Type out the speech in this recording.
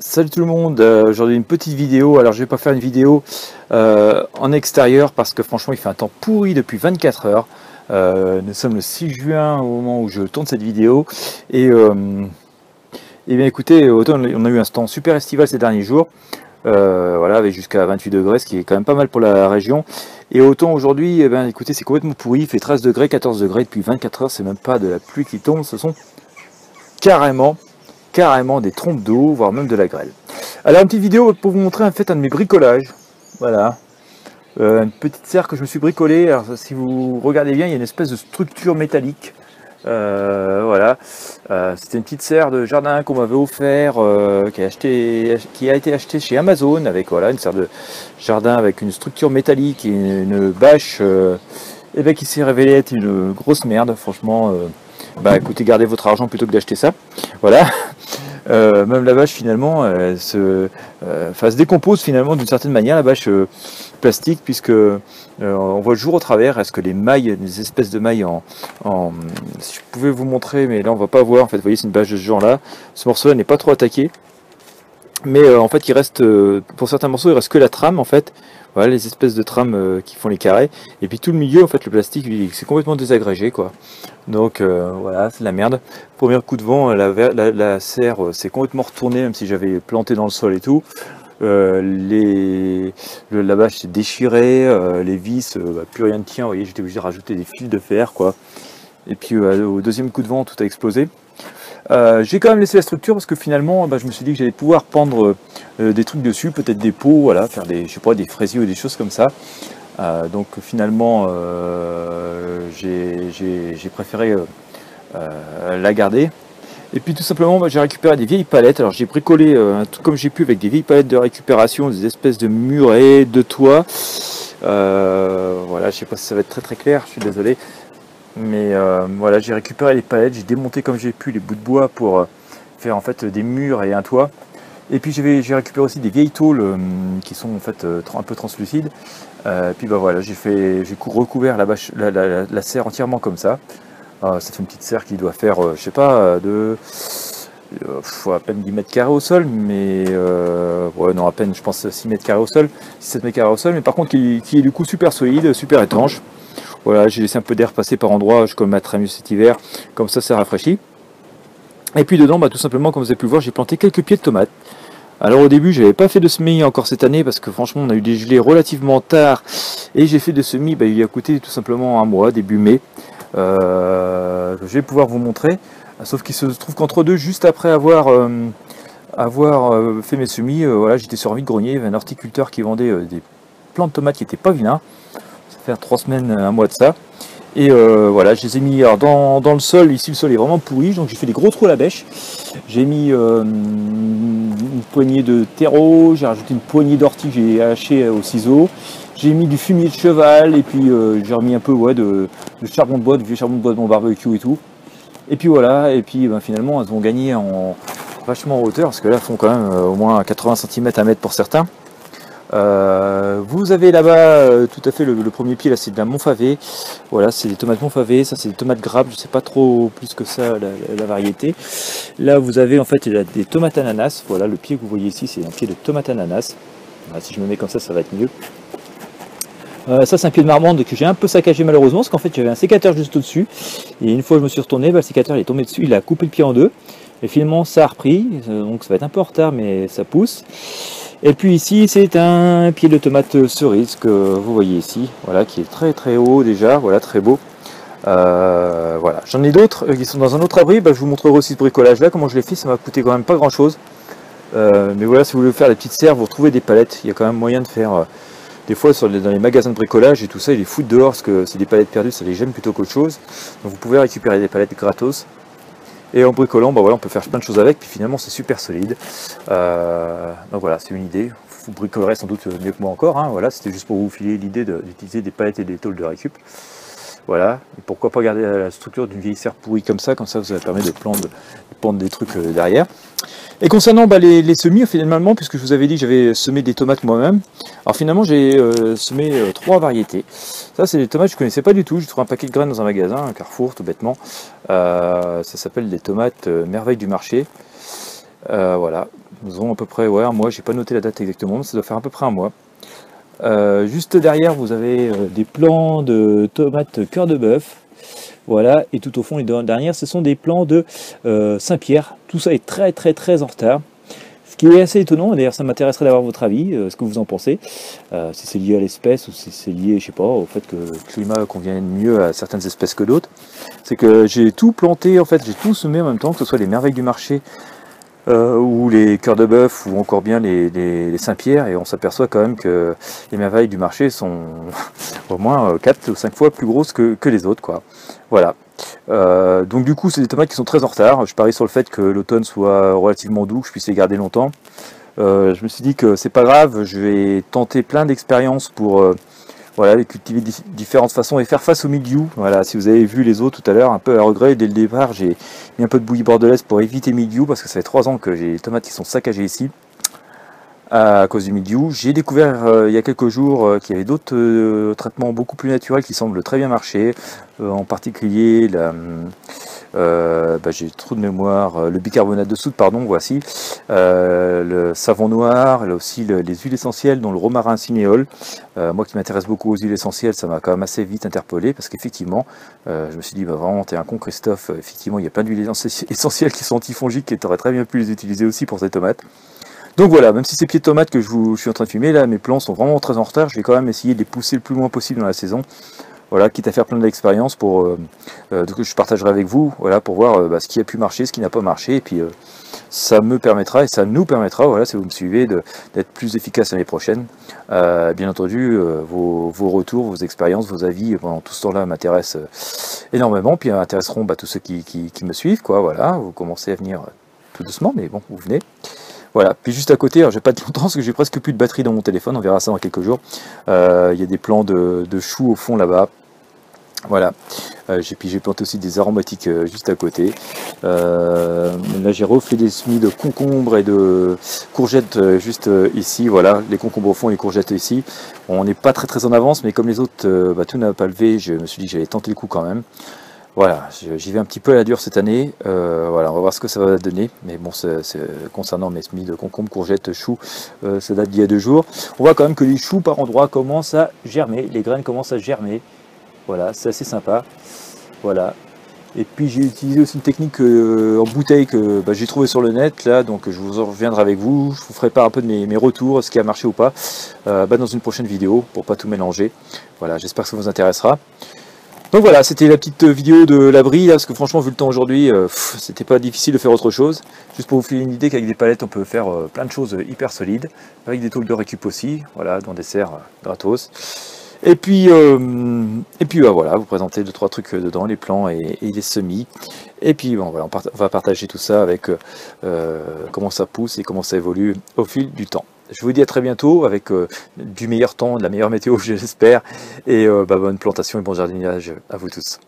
Salut tout le monde, aujourd'hui une petite vidéo. Alors je vais pas faire une vidéo en extérieur parce que franchement il fait un temps pourri depuis 24 heures. Nous sommes le 6 juin au moment où je tourne cette vidéo et bien écoutez, autant on a eu un temps super estival ces derniers jours, voilà, avec jusqu'à 28 degrés, ce qui est quand même pas mal pour la région. Et autant aujourd'hui, eh bien écoutez, c'est complètement pourri, il fait 13 degrés, 14 degrés depuis 24 heures, c'est même pas de la pluie qui tombe, ce sont carrément des trompes d'eau, voire même de la grêle. Alors une petite vidéo pour vous montrer en fait un de mes bricolages. Voilà, une petite serre que je me suis bricolée. Alors si vous regardez bien, il y a une espèce de structure métallique. Voilà, c'était une petite serre de jardin qu'on m'avait offert, qui a été achetée chez Amazon, avec voilà une serre de jardin avec une structure métallique et une bâche, et bien qui s'est révélée être une grosse merde, franchement. Bah écoutez, gardez votre argent plutôt que d'acheter ça. Voilà. Même la bâche finalement se décompose finalement d'une certaine manière, la bâche plastique, puisque on voit le jour au travers. Est-ce que les mailles, des espèces de mailles si je pouvais vous montrer, mais là on va pas voir en fait, vous voyez c'est une bâche de ce genre là, ce morceau là n'est pas trop attaqué, mais en fait il reste, pour certains morceaux il reste que la trame en fait. Voilà les espèces de trames qui font les carrés, et puis tout le milieu en fait le plastique c'est complètement désagrégé quoi. Donc voilà, c'est de la merde. Premier coup de vent, la serre s'est complètement retournée, même si j'avais planté dans le sol et tout. La bâche s'est déchirée, les vis, plus rien ne tient. Vous voyez, j'étais obligé de rajouter des fils de fer quoi. Et puis au deuxième coup de vent, tout a explosé. J'ai quand même laissé la structure parce que finalement je me suis dit que j'allais pouvoir pendre des trucs dessus, peut-être des pots, voilà, faire des, je sais pas, des fraisiers ou des choses comme ça. Donc finalement j'ai préféré la garder. Et puis tout simplement j'ai récupéré des vieilles palettes. Alors j'ai bricolé tout comme j'ai pu avec des vieilles palettes de récupération, des espèces de murets, de toit. Voilà, je sais pas si ça va être très clair, je suis désolé. Mais voilà, j'ai récupéré les palettes, j'ai démonté comme j'ai pu les bouts de bois pour faire en fait des murs et un toit. Et puis j'ai récupéré aussi des vieilles tôles qui sont en fait un peu translucides. Puis voilà, j'ai recouvert la serre entièrement comme ça. Ça fait une petite serre qui doit faire, je sais pas, à peine 10 mètres carrés au sol, mais ouais, non, à peine, je pense 6 mètres carrés au sol, 7 mètres carrés au sol, mais par contre qui est du coup super solide, super étanche. Voilà, j'ai laissé un peu d'air passer par endroits, je colle ma très mieux cet hiver, comme ça rafraîchit. Et puis dedans, tout simplement, comme vous avez pu le voir, j'ai planté quelques pieds de tomates. Alors au début, j'avais pas fait de semis encore cette année parce que franchement, on a eu des gelées relativement tard, et j'ai fait des semis, il a coûté tout simplement un mois, début mai. Je vais pouvoir vous montrer, sauf qu'il se trouve qu'entre deux, juste après avoir fait mes semis, voilà, j'étais sur un vide-grenier, il y avait un horticulteur qui vendait des plants de tomates qui n'étaient pas vilains. Ça fait 3 semaines, un mois de ça. Et voilà, je les ai mis dans le sol. Ici le sol est vraiment pourri, donc j'ai fait des gros trous à la bêche. J'ai mis une poignée de terreau, j'ai rajouté une poignée d'ortie que j'ai haché au ciseau. J'ai mis du fumier de cheval, et puis j'ai remis un peu de charbon de bois, du vieux charbon de bois de mon barbecue et tout. Et puis voilà, et puis finalement elles vont gagner vachement en hauteur, parce que là elles font quand même au moins 80 cm à mètre pour certains. Vous avez là-bas tout à fait le premier pied, là c'est de la Montfavet. Voilà, c'est des tomates Montfavet, ça c'est des tomates grappes, je sais pas trop plus que ça la variété. Là vous avez en fait des tomates ananas. Voilà, le pied que vous voyez ici c'est un pied de tomate ananas. Voilà, si je me mets comme ça va être mieux. Ça c'est un pied de marmande que j'ai un peu saccagé malheureusement, parce qu'en fait j'avais un sécateur juste au-dessus, et une fois je me suis retourné, le sécateur il est tombé dessus, il a coupé le pied en deux, et finalement ça a repris, donc ça va être un peu en retard mais ça pousse. Et puis ici c'est un pied de tomate cerise que vous voyez ici, voilà, qui est très haut déjà, voilà, très beau. Voilà, j'en ai d'autres qui sont dans un autre abri, je vous montrerai aussi ce bricolage là, comment je l'ai fait, ça m'a coûté quand même pas grand chose. Mais voilà, si vous voulez faire des petites serres, vous retrouvez des palettes, il y a quand même moyen de faire... des fois dans les magasins de bricolage et tout ça, ils les foutent dehors parce que c'est des palettes perdues, ça les gêne plutôt qu'autre chose. Donc vous pouvez récupérer des palettes gratos. Et en bricolant, voilà, on peut faire plein de choses avec, puis finalement c'est super solide. Donc voilà, c'est une idée. Vous bricolerez sans doute mieux que moi encore. Hein, voilà, c'était juste pour vous filer l'idée d'utiliser des palettes et des tôles de récup. Voilà, et pourquoi pas garder la structure d'une vieille serre pourrie comme ça vous permet de pendre des trucs derrière. Et concernant les semis, finalement, puisque je vous avais dit que j'avais semé des tomates moi-même, alors finalement j'ai semé 3 variétés. Ça c'est des tomates que je ne connaissais pas du tout, j'ai trouvé un paquet de graines dans un magasin, un Carrefour tout bêtement. Ça s'appelle des tomates merveilles du marché. Voilà, Nous avons à peu près un mois, j'ai pas noté la date exactement, mais ça doit faire à peu près un mois. Juste derrière, vous avez des plants de tomates cœur de bœuf. Voilà, et tout au fond, les deux dernières, ce sont des plants de Saint-Pierre. Tout ça est très en retard. Ce qui est assez étonnant, et d'ailleurs ça m'intéresserait d'avoir votre avis, ce que vous en pensez, si c'est lié à l'espèce ou si c'est lié, je sais pas, au fait que le climat convient mieux à certaines espèces que d'autres. C'est que j'ai tout planté, en fait, j'ai tout semé en même temps, que ce soit les merveilles du marché, ou les cœurs de bœuf, ou encore bien les Saint-Pierre, et on s'aperçoit quand même que les merveilles du marché sont au moins 4 ou 5 fois plus grosses que les autres, quoi. Voilà. Donc du coup, c'est des tomates qui sont très en retard. Je parie sur le fait que l'automne soit relativement doux, que je puisse les garder longtemps. Je me suis dit que c'est pas grave, je vais tenter plein d'expériences pour voilà, les cultiver de différentes façons et faire face au mildiou. Voilà, si vous avez vu les autres tout à l'heure, un peu à regret, dès le départ, j'ai mis un peu de bouillie bordelaise pour éviter mildiou, parce que ça fait 3 ans que j'ai les tomates qui sont saccagées ici à cause du mildiou. J'ai découvert il y a quelques jours qu'il y avait d'autres traitements beaucoup plus naturels qui semblent très bien marcher, en particulier j'ai trop de mémoire, le bicarbonate de soude, pardon, voici, le savon noir, là aussi les huiles essentielles, dont le romarin cinéole. Moi qui m'intéresse beaucoup aux huiles essentielles, ça m'a quand même assez vite interpellé, parce qu'effectivement, je me suis dit, vraiment, t'es un con Christophe, effectivement, il y a plein d'huiles essentielles qui sont antifongiques et tu aurais très bien pu les utiliser aussi pour ces tomates. Donc voilà, même si ces pieds de tomates que je suis en train de filmer, là, mes plants sont vraiment très en retard, je vais quand même essayer de les pousser le plus loin possible dans la saison. Voilà, quitte à faire plein d'expériences que je partagerai avec vous, voilà, pour voir ce qui a pu marcher, ce qui n'a pas marché, et puis ça me permettra, et ça nous permettra, voilà, si vous me suivez, d'être plus efficace l'année prochaine. Bien entendu, vos retours, vos expériences, vos avis, pendant tout ce temps-là m'intéressent énormément, puis intéresseront tous ceux qui me suivent, quoi, voilà, vous commencez à venir tout doucement, mais bon, vous venez. Voilà, puis juste à côté, alors je vais pas être longtemps parce que j'ai presque plus de batterie dans mon téléphone, on verra ça dans quelques jours. Il y a des plants de choux au fond là-bas. Voilà, j'ai planté aussi des aromatiques juste à côté. Là j'ai refait des semis de concombres et de courgettes juste ici. Voilà, les concombres au fond et les courgettes ici. On n'est pas très en avance, mais comme les autres, tout n'a pas levé, je me suis dit que j'allais tenter le coup quand même. Voilà, j'y vais un petit peu à la dure cette année. Voilà, on va voir ce que ça va donner. Mais bon, concernant mes semis de concombres, courgettes, choux, ça date d'il y a 2 jours. On voit quand même que les choux par endroits commencent à germer. Les graines commencent à germer. Voilà, c'est assez sympa. Voilà. Et puis j'ai utilisé aussi une technique en bouteille que j'ai trouvé sur le net là, donc je vous en reviendrai avec vous. Je vous ferai part un peu de mes retours, ce qui a marché ou pas, dans une prochaine vidéo pour pas tout mélanger. Voilà, j'espère que ça vous intéressera. Donc voilà, c'était la petite vidéo de l'abri, parce que franchement, vu le temps aujourd'hui, c'était pas difficile de faire autre chose. Juste pour vous filer une idée qu'avec des palettes, on peut faire plein de choses hyper solides, avec des tôles de récup aussi, voilà, dans des serres gratos. Et puis voilà, vous présentez 2-3 trucs dedans, les plants et les semis. Et puis bon, voilà, on va partager tout ça avec comment ça pousse et comment ça évolue au fil du temps. Je vous dis à très bientôt avec du meilleur temps, de la meilleure météo, j'espère. Et bonne plantation et bon jardinage à vous tous.